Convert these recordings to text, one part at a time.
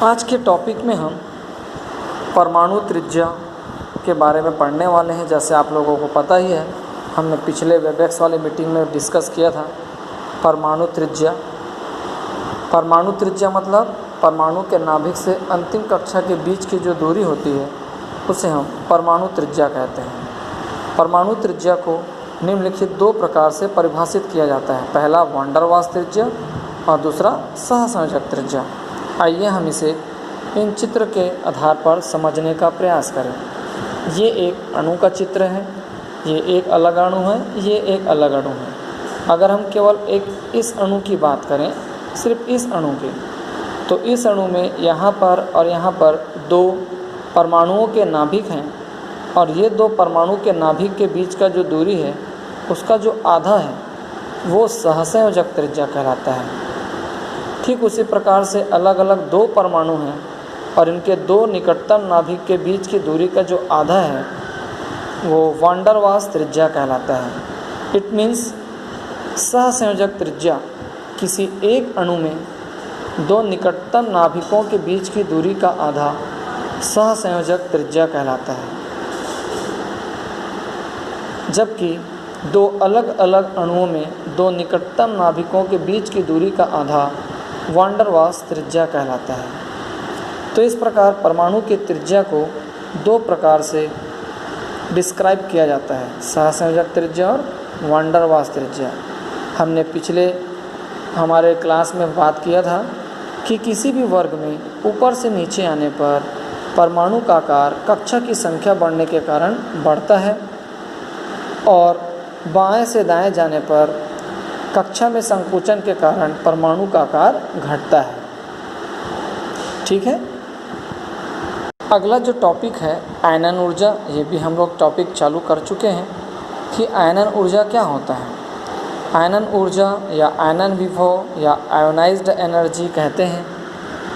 आज के टॉपिक में हम परमाणु त्रिज्या के बारे में पढ़ने वाले हैं। जैसे आप लोगों को पता ही है, हमने पिछले वेबएक्स वाले मीटिंग में डिस्कस किया था परमाणु त्रिज्या। परमाणु त्रिज्या मतलब परमाणु के नाभिक से अंतिम कक्षा के बीच की जो दूरी होती है उसे हम परमाणु त्रिज्या कहते हैं। परमाणु त्रिज्या को निम्नलिखित दो प्रकार से परिभाषित किया जाता है। पहला वान वाल्स त्रिज्या और दूसरा सहसंयोजक त्रिज्या। आइए हम इसे इन चित्र के आधार पर समझने का प्रयास करें। ये एक अणु का चित्र है, ये एक अलग अणु है, ये एक अलग अणु है। अगर हम केवल एक इस अणु की बात करें, सिर्फ इस अणु की, तो इस अणु में यहाँ पर और यहाँ पर दो परमाणुओं के नाभिक हैं और ये दो परमाणु के नाभिक के बीच का जो दूरी है उसका जो आधा है वो सहसंयोजक त्रिज्या कहलाता है। ठीक उसी प्रकार से अलग अलग दो परमाणु हैं और इनके दो निकटतम नाभिक के बीच की दूरी का जो आधा है वो वान वाल्स त्रिज्या कहलाता है। इट मीन्स सहसंयोजक त्रिज्या किसी एक अणु में दो निकटतम नाभिकों के बीच की दूरी का आधा सहसंयोजक त्रिज्या कहलाता है। जबकि दो अलग अलग अणुओं में दो निकटतम नाभिकों के बीच की दूरी का आधा वान वाल्स त्रिज्या कहलाता है। तो इस प्रकार परमाणु की त्रिज्या को दो प्रकार से डिस्क्राइब किया जाता है, सहसंयोजक त्रिज्या और वान वाल्स त्रिज्या। हमने पिछले हमारे क्लास में बात किया था कि किसी भी वर्ग में ऊपर से नीचे आने पर परमाणु का आकार कक्षा की संख्या बढ़ने के कारण बढ़ता है और बाएं से दाएं जाने पर कक्षा में संकुचन के कारण परमाणु का आकार घटता है। ठीक है। अगला जो टॉपिक है आयनन ऊर्जा, ये भी हम लोग टॉपिक चालू कर चुके हैं कि आयनन ऊर्जा क्या होता है। आयनन ऊर्जा या आयनन विभव या आयोनाइज्ड एनर्जी कहते हैं,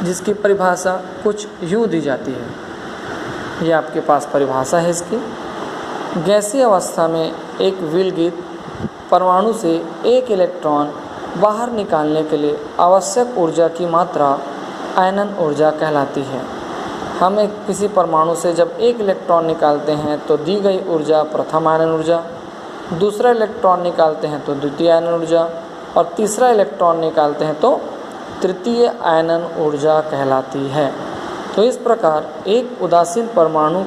जिसकी परिभाषा कुछ यूँ दी जाती है। ये आपके पास परिभाषा है इसकी। गैसीय अवस्था में एक विलगित परमाणु से एक इलेक्ट्रॉन बाहर निकालने के लिए आवश्यक ऊर्जा की मात्रा आयनन ऊर्जा कहलाती है। हम एक किसी परमाणु से जब एक इलेक्ट्रॉन निकालते हैं तो दी गई ऊर्जा प्रथम आयनन ऊर्जा, दूसरा इलेक्ट्रॉन निकालते हैं तो द्वितीय आयनन ऊर्जा और तीसरा इलेक्ट्रॉन निकालते हैं तो तृतीय आयनन ऊर्जा कहलाती है। तो इस प्रकार एक उदासीन परमाणु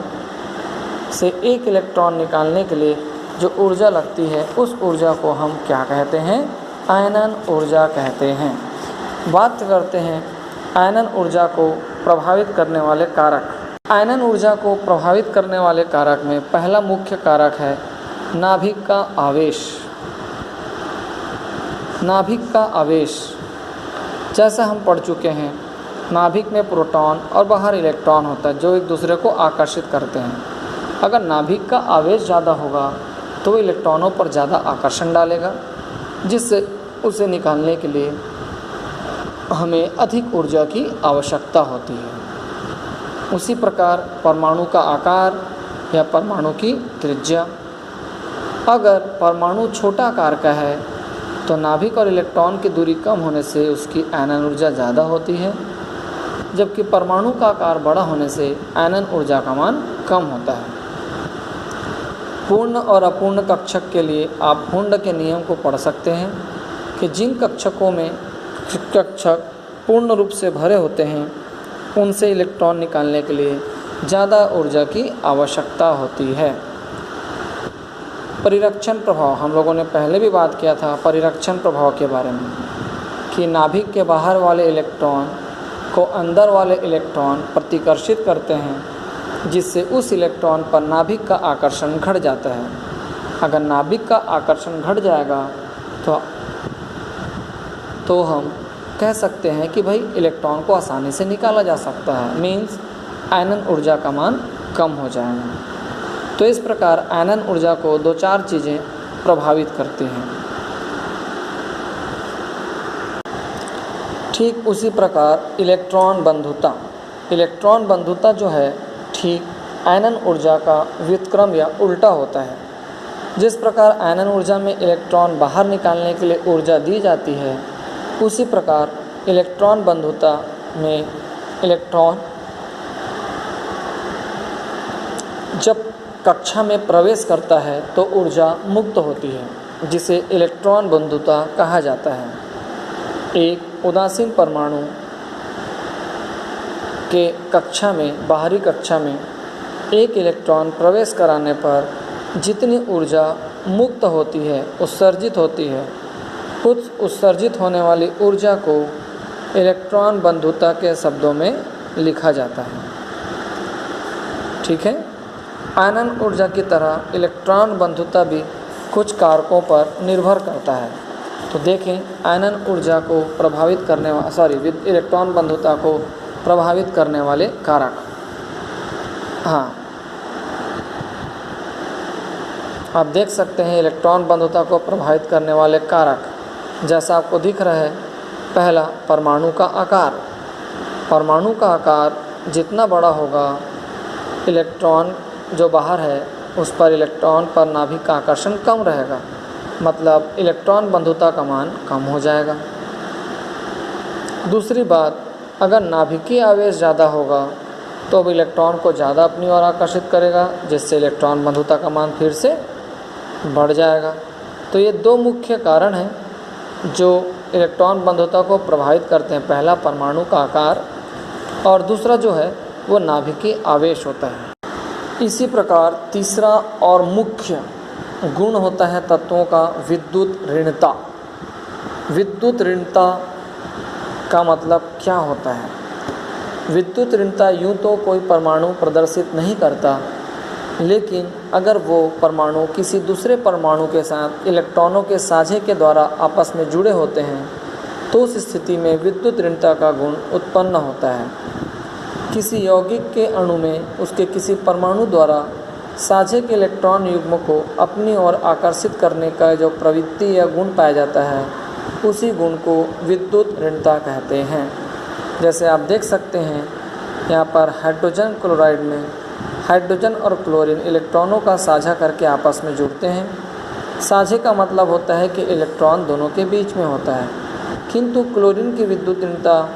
से एक इलेक्ट्रॉन निकालने के लिए जो ऊर्जा लगती है उस ऊर्जा को हम क्या कहते हैं? आयनन ऊर्जा कहते हैं। बात करते हैं आयनन ऊर्जा को प्रभावित करने वाले कारक। आयनन ऊर्जा को प्रभावित करने वाले कारक में पहला मुख्य कारक है नाभिक का आवेश। नाभिक का आवेश जैसा हम पढ़ चुके हैं, नाभिक में प्रोटॉन और बाहर इलेक्ट्रॉन होता है जो एक दूसरे को आकर्षित करते हैं। अगर नाभिक का आवेश ज़्यादा होगा तो वो इलेक्ट्रॉनों पर ज़्यादा आकर्षण डालेगा, जिससे उसे निकालने के लिए हमें अधिक ऊर्जा की आवश्यकता होती है। उसी प्रकार परमाणु का आकार या परमाणु की त्रिज्या। अगर परमाणु छोटा आकार का है तो नाभिक और इलेक्ट्रॉन की दूरी कम होने से उसकी आयनन ऊर्जा ज़्यादा होती है, जबकि परमाणु का आकार बड़ा होने से आयनन ऊर्जा का मान कम होता है। पूर्ण और अपूर्ण कक्षक के लिए आप हुंड के नियम को पढ़ सकते हैं कि जिन कक्षकों में कक्षक पूर्ण रूप से भरे होते हैं उनसे इलेक्ट्रॉन निकालने के लिए ज़्यादा ऊर्जा की आवश्यकता होती है। परिरक्षण प्रभाव, हम लोगों ने पहले भी बात किया था परिरक्षण प्रभाव के बारे में कि नाभिक के बाहर वाले इलेक्ट्रॉन को अंदर वाले इलेक्ट्रॉन प्रतिकर्षित करते हैं, जिससे उस इलेक्ट्रॉन पर नाभिक का आकर्षण घट जाता है। अगर नाभिक का आकर्षण घट जाएगा तो हम कह सकते हैं कि भाई इलेक्ट्रॉन को आसानी से निकाला जा सकता है, मीन्स आयनन ऊर्जा का मान कम हो जाएगा। तो इस प्रकार आयनन ऊर्जा को दो चार चीज़ें प्रभावित करती हैं। ठीक उसी प्रकार इलेक्ट्रॉन बंधुता। इलेक्ट्रॉन बंधुता जो है ठीक आयनन ऊर्जा का व्युत्क्रम या उल्टा होता है। जिस प्रकार आयनन ऊर्जा में इलेक्ट्रॉन बाहर निकालने के लिए ऊर्जा दी जाती है, उसी प्रकार इलेक्ट्रॉन बंधुता में इलेक्ट्रॉन जब कक्षा में प्रवेश करता है तो ऊर्जा मुक्त होती है, जिसे इलेक्ट्रॉन बंधुता कहा जाता है। एक उदासीन परमाणु के कक्षा में, बाहरी कक्षा में एक इलेक्ट्रॉन प्रवेश कराने पर जितनी ऊर्जा मुक्त होती है, उत्सर्जित होती है, उस उत्सर्जित होने वाली ऊर्जा को इलेक्ट्रॉन बंधुता के शब्दों में लिखा जाता है। ठीक है। आयनन ऊर्जा की तरह इलेक्ट्रॉन बंधुता भी कुछ कारकों पर निर्भर करता है। तो देखें, आयनन ऊर्जा को प्रभावित करने इलेक्ट्रॉन बंधुता को प्रभावित करने वाले कारक। हाँ, आप देख सकते हैं इलेक्ट्रॉन बंधुता को प्रभावित करने वाले कारक, जैसा आपको दिख रहा है। पहला, परमाणु का आकार। परमाणु का आकार जितना बड़ा होगा, इलेक्ट्रॉन जो बाहर है उस पर इलेक्ट्रॉन पर नाभिक का आकर्षण कम रहेगा, मतलब इलेक्ट्रॉन बंधुता का मान कम हो जाएगा। दूसरी बात, अगर नाभिकीय आवेश ज़्यादा होगा तो अब इलेक्ट्रॉन को ज़्यादा अपनी ओर आकर्षित करेगा, जिससे इलेक्ट्रॉन बंधुता का मान फिर से बढ़ जाएगा। तो ये दो मुख्य कारण हैं जो इलेक्ट्रॉन बंधुता को प्रभावित करते हैं। पहला, परमाणु का आकार, और दूसरा जो है वो नाभिकीय आवेश होता है। इसी प्रकार तीसरा और मुख्य गुण होता है तत्वों का विद्युत ऋणता। विद्युत ऋणता का मतलब क्या होता है? विद्युत ऋणता यूँ तो कोई परमाणु प्रदर्शित नहीं करता, लेकिन अगर वो परमाणु किसी दूसरे परमाणु के साथ इलेक्ट्रॉनों के साझे के द्वारा आपस में जुड़े होते हैं तो उस स्थिति में विद्युत ऋणता का गुण उत्पन्न होता है। किसी यौगिक के अणु में उसके किसी परमाणु द्वारा साझे के इलेक्ट्रॉन युग्म को अपनी ओर आकर्षित करने का जो प्रवृत्ति या गुण पाया जाता है, उसी गुण को विद्युत ऋणता कहते हैं। जैसे आप देख सकते हैं यहाँ पर हाइड्रोजन क्लोराइड में हाइड्रोजन और क्लोरीन इलेक्ट्रॉनों का साझा करके आपस में जुड़ते हैं। साझे का मतलब होता है कि इलेक्ट्रॉन दोनों के बीच में होता है, किंतु क्लोरीन की विद्युत ऋणता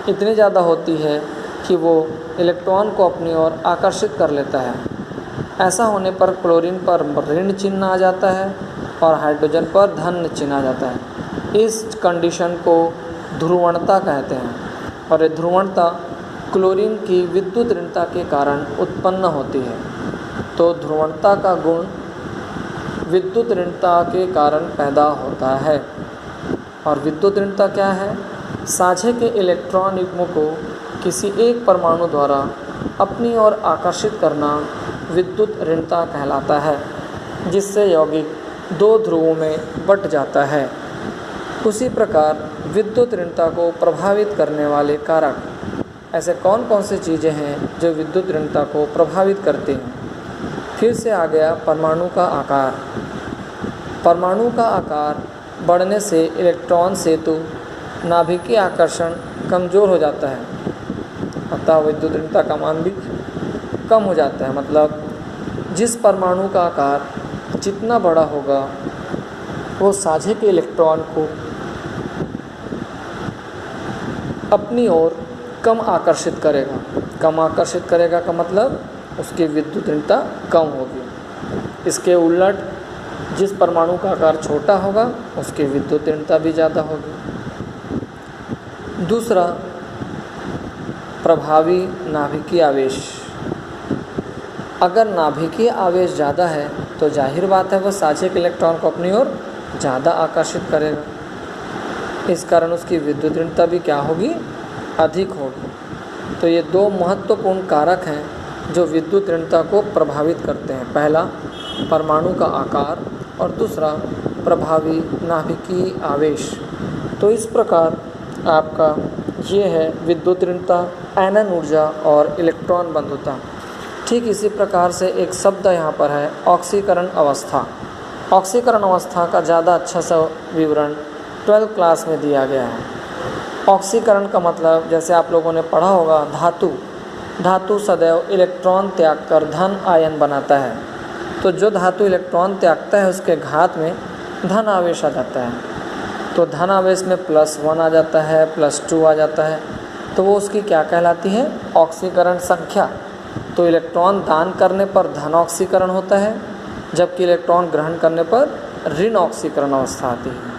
इतनी ज़्यादा होती है कि वो इलेक्ट्रॉन को अपनी ओर आकर्षित कर लेता है। ऐसा होने पर क्लोरीन पर ऋण चिन्ह आ जाता है और हाइड्रोजन पर धन चिन्ह आ जाता है। इस कंडीशन को ध्रुवणता कहते हैं, और ये ध्रुवणता क्लोरीन की विद्युत ऋणता के कारण उत्पन्न होती है। तो ध्रुवणता का गुण विद्युत ऋणता के कारण पैदा होता है। और विद्युत ऋणता क्या है? साझे के इलेक्ट्रॉन युग्म को किसी एक परमाणु द्वारा अपनी ओर आकर्षित करना विद्युत ऋणता कहलाता है, जिससे यौगिक दो ध्रुवों में बंट जाता है। उसी प्रकार विद्युत ऋणता को प्रभावित करने वाले कारक ऐसे कौन कौन से चीज़ें हैं जो विद्युत ऋणता को प्रभावित करते हैं? फिर से आ गया परमाणु का आकार। परमाणु का आकार बढ़ने से इलेक्ट्रॉन सेतु नाभिकीय आकर्षण कमज़ोर हो जाता है, अतः विद्युत ऋणता का मान भी कम हो जाता है। मतलब जिस परमाणु का आकार जितना बड़ा होगा वो साझे के इलेक्ट्रॉन को अपनी ओर कम आकर्षित करेगा। कम आकर्षित करेगा का मतलब उसकी विद्युत ऋणता कम होगी। इसके उलट जिस परमाणु का आकार छोटा होगा उसकी विद्युत ऋणता भी ज़्यादा होगी। दूसरा, प्रभावी नाभिकीय आवेश। अगर नाभिकीय आवेश ज़्यादा है तो जाहिर बात है वह साझे के इलेक्ट्रॉन को अपनी ओर ज़्यादा आकर्षित करेगा। इस कारण उसकी विद्युत ऋणता भी क्या होगी? अधिक होगी। तो ये दो महत्वपूर्ण कारक हैं जो विद्युत ऋणता को प्रभावित करते हैं। पहला, परमाणु का आकार, और दूसरा, प्रभावी नाभिकीय आवेश। तो इस प्रकार आपका ये है विद्युत ऋणता, आयनन ऊर्जा और इलेक्ट्रॉन बंधुता। ठीक इसी प्रकार से एक शब्द यहाँ पर है ऑक्सीकरण अवस्था। ऑक्सीकरण अवस्था का ज़्यादा अच्छा सा विवरण 12th क्लास में दिया गया है। ऑक्सीकरण का मतलब जैसे आप लोगों ने पढ़ा होगा, धातु सदैव इलेक्ट्रॉन त्याग कर धन आयन बनाता है। तो जो धातु इलेक्ट्रॉन त्यागता है उसके घात में धन आवेश आ जाता है। तो धन आवेश में +1 आ जाता है, +2 आ जाता है। तो वो उसकी क्या कहलाती है? ऑक्सीकरण संख्या। तो इलेक्ट्रॉन दान करने पर धन ऑक्सीकरण होता है, जबकि इलेक्ट्रॉन ग्रहण करने पर ऋण ऑक्सीकरण अवस्था आती है।